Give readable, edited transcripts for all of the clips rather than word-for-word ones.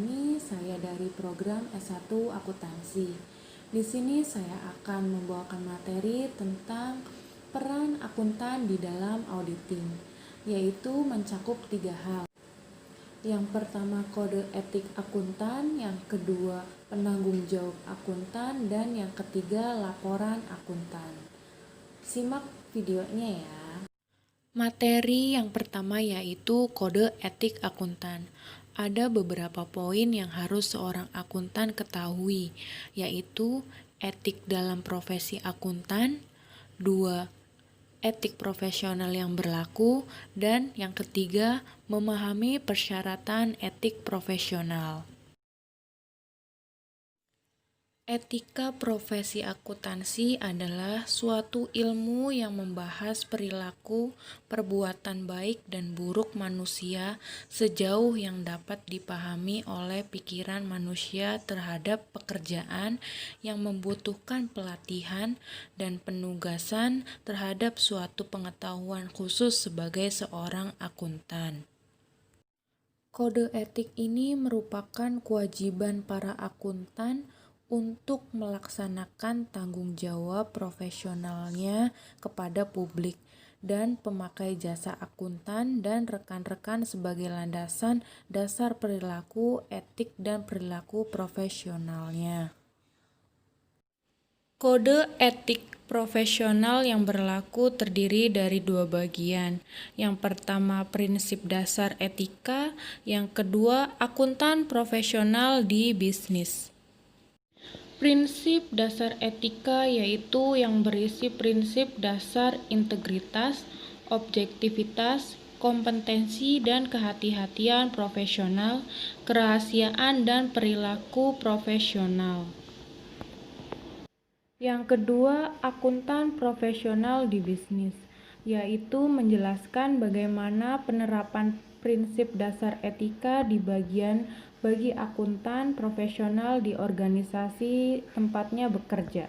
ini saya dari program S1 Akuntansi. Di sini saya akan membawakan materi tentang peran akuntan di dalam auditing, yaitu mencakup 3 hal. Yang pertama kode etik akuntan, yang kedua penanggung jawab akuntan, dan yang ketiga laporan akuntan. Simak videonya ya. Materi yang pertama yaitu kode etik akuntan. Ada beberapa poin yang harus seorang akuntan ketahui, yaitu etik dalam profesi akuntan, 2. Etik profesional yang berlaku, dan yang ketiga, memahami persyaratan etik profesional. Etika profesi akuntansi adalah suatu ilmu yang membahas perilaku, perbuatan baik dan buruk manusia sejauh yang dapat dipahami oleh pikiran manusia terhadap pekerjaan yang membutuhkan pelatihan dan penugasan terhadap suatu pengetahuan khusus sebagai seorang akuntan. Kode etik ini merupakan kewajiban para akuntan untuk melaksanakan tanggung jawab profesionalnya kepada publik dan pemakai jasa akuntan dan rekan-rekan sebagai landasan dasar perilaku etik dan perilaku profesionalnya. Kode etik profesional yang berlaku terdiri dari 2 bagian. Yang pertama prinsip dasar etika, yang kedua akuntan profesional di bisnis. Prinsip dasar etika yaitu yang berisi prinsip dasar integritas, objektivitas, kompetensi dan kehati-hatian profesional, kerahasiaan dan perilaku profesional. Yang kedua, akuntan profesional di bisnis, yaitu menjelaskan bagaimana penerapan prinsip dasar etika bagi akuntan profesional di organisasi tempatnya bekerja.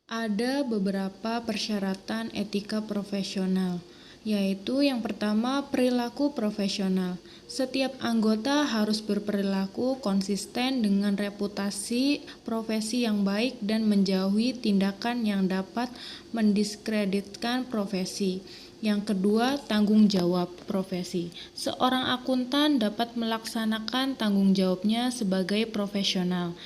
Ada beberapa persyaratan etika profesional, yaitu yang pertama perilaku profesional. Setiap anggota harus berperilaku konsisten dengan reputasi profesi yang baik dan menjauhi tindakan yang dapat mendiskreditkan profesi. Yang kedua, tanggung jawab profesi. Seorang akuntan dapat melaksanakan tanggung jawabnya sebagai profesional.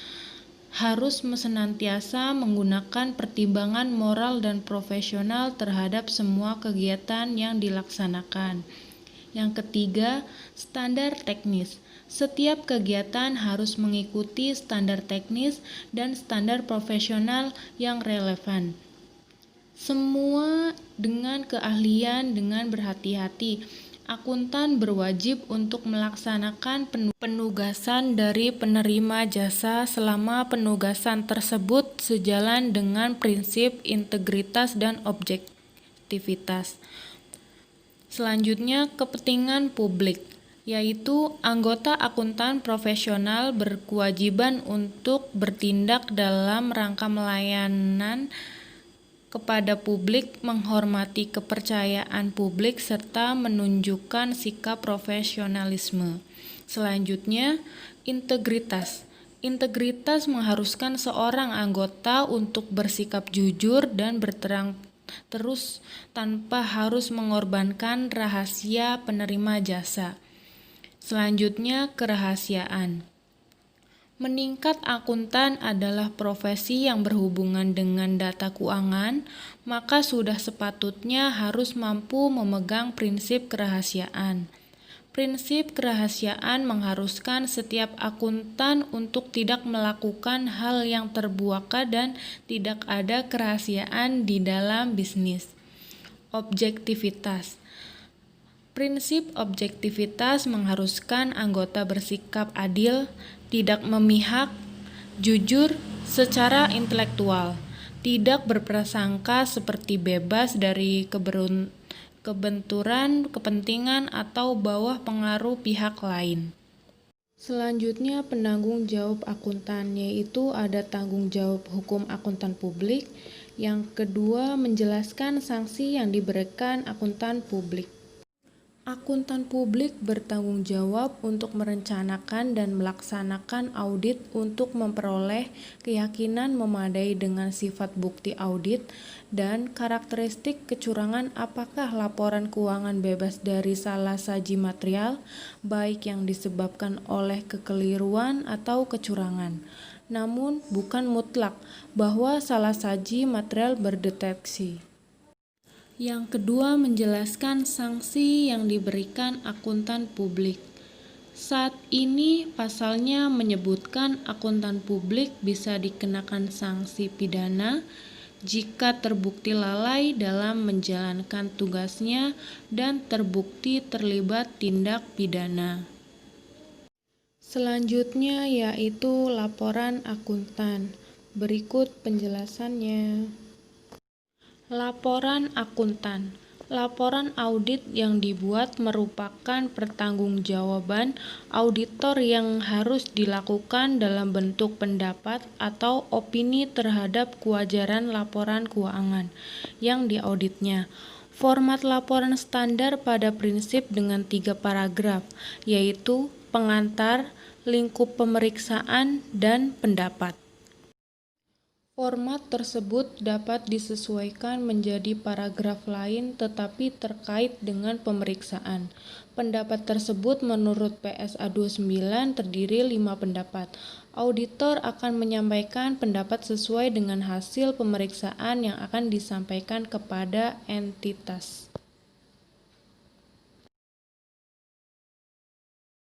Harus senantiasa menggunakan pertimbangan moral dan profesional terhadap semua kegiatan yang dilaksanakan. Yang ketiga, standar teknis. Setiap kegiatan harus mengikuti standar teknis dan standar profesional yang relevan. Semua dengan keahlian dengan berhati-hati. Akuntan berwajib untuk melaksanakan penugasan dari penerima jasa selama penugasan tersebut sejalan dengan prinsip integritas dan objektivitas. Selanjutnya, kepentingan publik, yaitu anggota akuntan profesional berkewajiban untuk bertindak dalam rangka melayanan kepada publik, menghormati kepercayaan publik, serta menunjukkan sikap profesionalisme. Selanjutnya, integritas. Integritas mengharuskan seorang anggota untuk bersikap jujur dan berterang terus tanpa harus mengorbankan rahasia penerima jasa. Selanjutnya, kerahasiaan. Meningkat akuntan adalah profesi yang berhubungan dengan data keuangan, maka sudah sepatutnya harus mampu memegang prinsip kerahasiaan. Prinsip kerahasiaan mengharuskan setiap akuntan untuk tidak melakukan hal yang terbuaka dan tidak ada kerahasiaan di dalam bisnis. Objektivitas. Prinsip objektivitas mengharuskan anggota bersikap adil, tidak memihak, jujur secara intelektual, tidak berprasangka seperti bebas dari kebenturan kepentingan atau bawah pengaruh pihak lain. Selanjutnya, penanggung jawab akuntan, yaitu ada tanggung jawab hukum akuntan publik. Yang kedua, menjelaskan sanksi yang diberikan akuntan publik. Akuntan publik bertanggung jawab untuk merencanakan dan melaksanakan audit untuk memperoleh keyakinan memadai dengan sifat bukti audit dan karakteristik kecurangan apakah laporan keuangan bebas dari salah saji material, baik yang disebabkan oleh kekeliruan atau kecurangan. Namun, bukan mutlak bahwa salah saji material berdeteksi. Yang kedua, menjelaskan sanksi yang diberikan akuntan publik. Saat ini pasalnya menyebutkan akuntan publik bisa dikenakan sanksi pidana jika terbukti lalai dalam menjalankan tugasnya dan terbukti terlibat tindak pidana. Selanjutnya yaitu laporan akuntan. Berikut penjelasannya. Laporan akuntan. Laporan audit yang dibuat merupakan pertanggungjawaban auditor yang harus dilakukan dalam bentuk pendapat atau opini terhadap kewajaran laporan keuangan yang diauditnya. Format laporan standar pada prinsip dengan 3 paragraf, yaitu pengantar, lingkup pemeriksaan, dan pendapat. Format tersebut dapat disesuaikan menjadi paragraf lain tetapi terkait dengan pemeriksaan. Pendapat tersebut menurut PSA 29 terdiri 5 pendapat. Auditor akan menyampaikan pendapat sesuai dengan hasil pemeriksaan yang akan disampaikan kepada entitas.